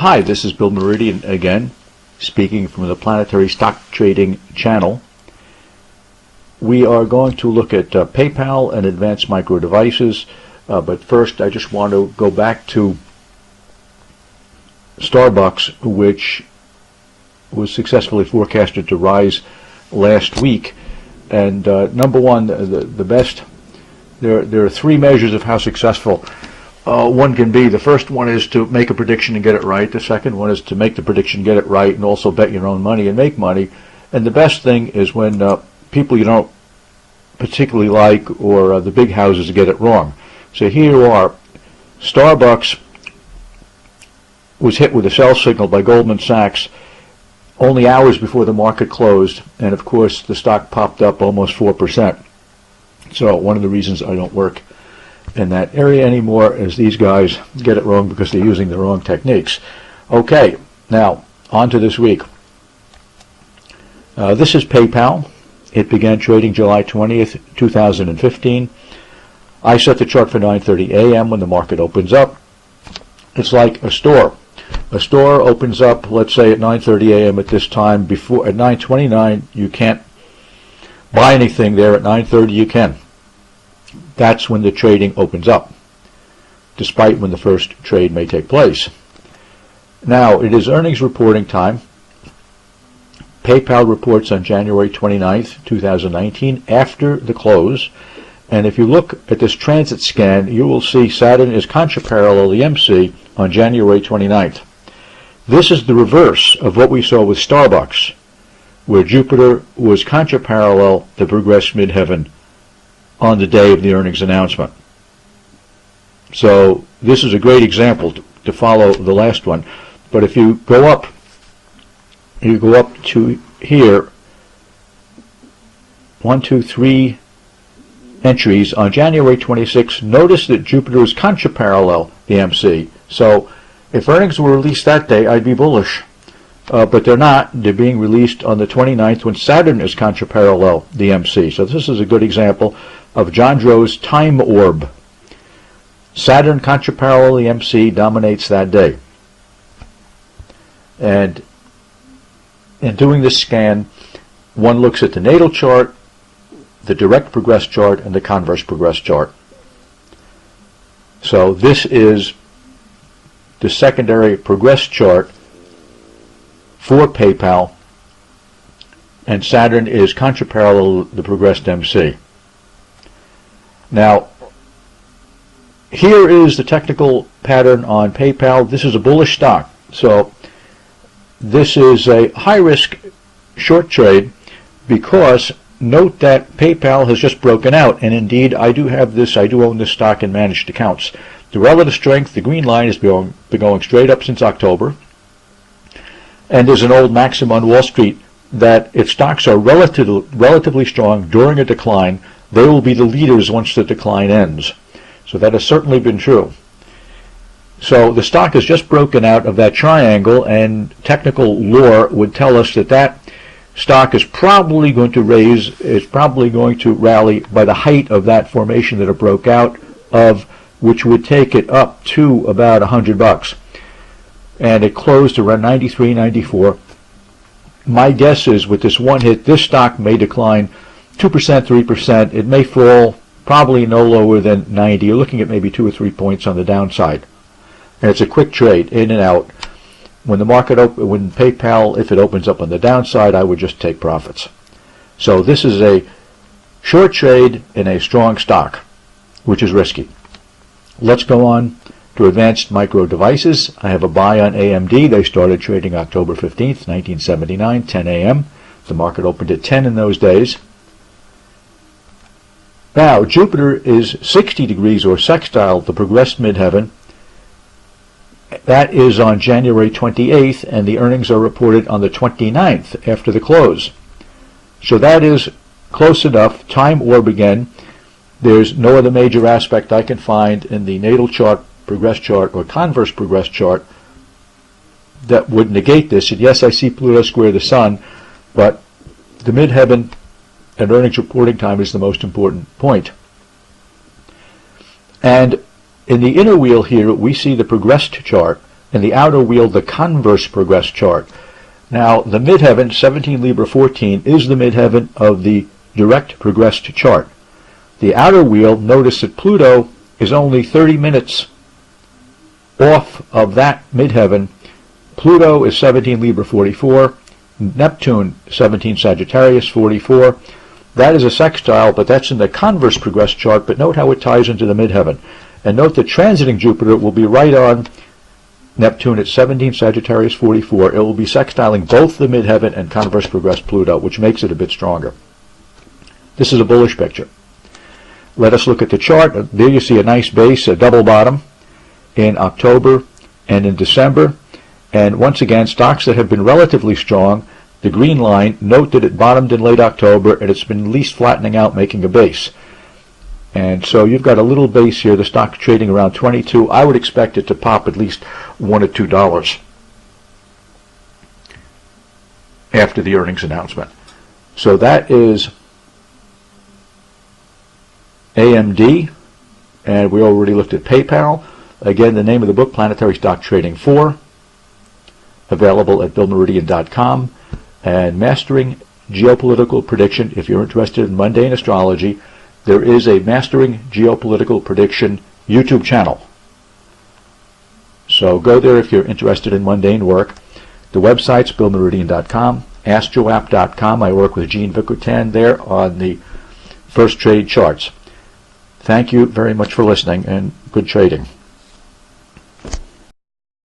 Hi, this is Bill Meridian again, speaking from the Planetary Stock Trading channel. We are going to look at PayPal and Advanced Micro Devices, but first I just want to go back to Starbucks, which was successfully forecasted to rise last week. And number one, the best, there are three measures of how successful one can be. The first one is to make a prediction and get it right. The second one is to make the prediction, get it right, and also bet your own money and make money. And the best thing is when people you don't particularly like or the big houses get it wrong. So here you are. Starbucks was hit with a sell signal by Goldman Sachs only hours before the market closed, and of course the stock popped up almost 4%. So one of the reasons I don't work in that area anymore is these guys get it wrong because they're using the wrong techniques. Okay, now on to this week. This is PayPal. It began trading July 20th, 2015. I set the chart for 9:30 a.m. when the market opens up. It's like a store. A store opens up, let's say at 9:30 a.m. at this time. Before at 9:29, you can't buy anything there. At 9:30, you can. That's when the trading opens up, despite when the first trade may take place. Now, it is earnings reporting time. PayPal reports on January 29th, 2019, after the close. And if you look at this transit scan, you will see Saturn is contra-parallel the MC on January 29th. This is the reverse of what we saw with Starbucks, where Jupiter was contra-parallel to progress midheaven on the day of the earnings announcement. So this is a great example to follow the last one. But if you go up to here, 1, 2, 3 entries on January 26th, notice that Jupiter is contra-parallel the MC. So if earnings were released that day, I'd be bullish. But they're not. They're being released on the 29th when Saturn is contra-parallel the MC. So this is a good example of Jandro's time orb. Saturn contra-parallel the MC dominates that day. And in doing this scan, one looks at the natal chart, the direct progress chart, and the converse progress chart. So this is the secondary progress chart for PayPal, and Saturn is contra-parallel the progressed MC. Now, here is the technical pattern on PayPal. This is a bullish stock. So this is a high-risk short trade because note that PayPal has just broken out, and indeed I do own this stock in managed accounts. The relative strength, the green line, has been going straight up since October, and there's an old maxim on Wall Street that if stocks are relatively strong during a decline, they will be the leaders once the decline ends. So that has certainly been true. So the stock has just broken out of that triangle, and technical lore would tell us that that stock is probably going to rally by the height of that formation that it broke out of, which would take it up to about $100. And it closed around 93, 94. My guess is with this one hit, this stock may decline 2%, 3%. It may fall probably no lower than 90. You're looking at maybe 2 or 3 points on the downside. And it's a quick trade, in and out. When the market when PayPal, if it opens up on the downside, I would just take profits. So this is a short trade in a strong stock, which is risky. Let's go on to Advanced Micro Devices. I have a buy on AMD. They started trading October 15th, 1979, 10 a.m. The market opened at 10 in those days. Now, Jupiter is 60 degrees or sextile the progressed midheaven. That is on January 28th, and the earnings are reported on the 29th after the close. So that is close enough. Time orb again. There's no other major aspect I can find in the natal chart, progress chart, or converse progress chart that would negate this. And yes, I see Pluto square the Sun, but the midheaven and earnings reporting time is the most important point. And in the inner wheel here, we see the progressed chart, and the outer wheel the converse progress chart. Now, the midheaven, 17 Libra 14, is the midheaven of the direct progressed chart. The outer wheel, notice that Pluto is only 30 minutes off of that midheaven. Pluto is 17 Libra 44, Neptune 17 Sagittarius 44. That is a sextile, but that's in the converse progress chart, but note how it ties into the midheaven. And note that transiting Jupiter will be right on Neptune at 17 Sagittarius 44. It will be sextiling both the midheaven and converse progress Pluto, which makes it a bit stronger. This is a bullish picture. Let us look at the chart. There you see a nice base, a double bottom in October and in December. And once again, stocks that have been relatively strong, the green line, note that it bottomed in late October and it's been at least flattening out, making a base. And so you've got a little base here. The stock's trading around 22. I would expect it to pop at least $1 or $2 after the earnings announcement. So that is AMD, and we already looked at PayPal. Again, the name of the book, Planetary Stock Trading 4, available at BillMeridian.com. And Mastering Geopolitical Prediction, if you're interested in mundane astrology, there is a Mastering Geopolitical Prediction YouTube channel. So go there if you're interested in mundane work. The website's BillMeridian.com, AskJoapp.com. I work with Jean Vicartan there on the first trade charts. Thank you very much for listening, and good trading.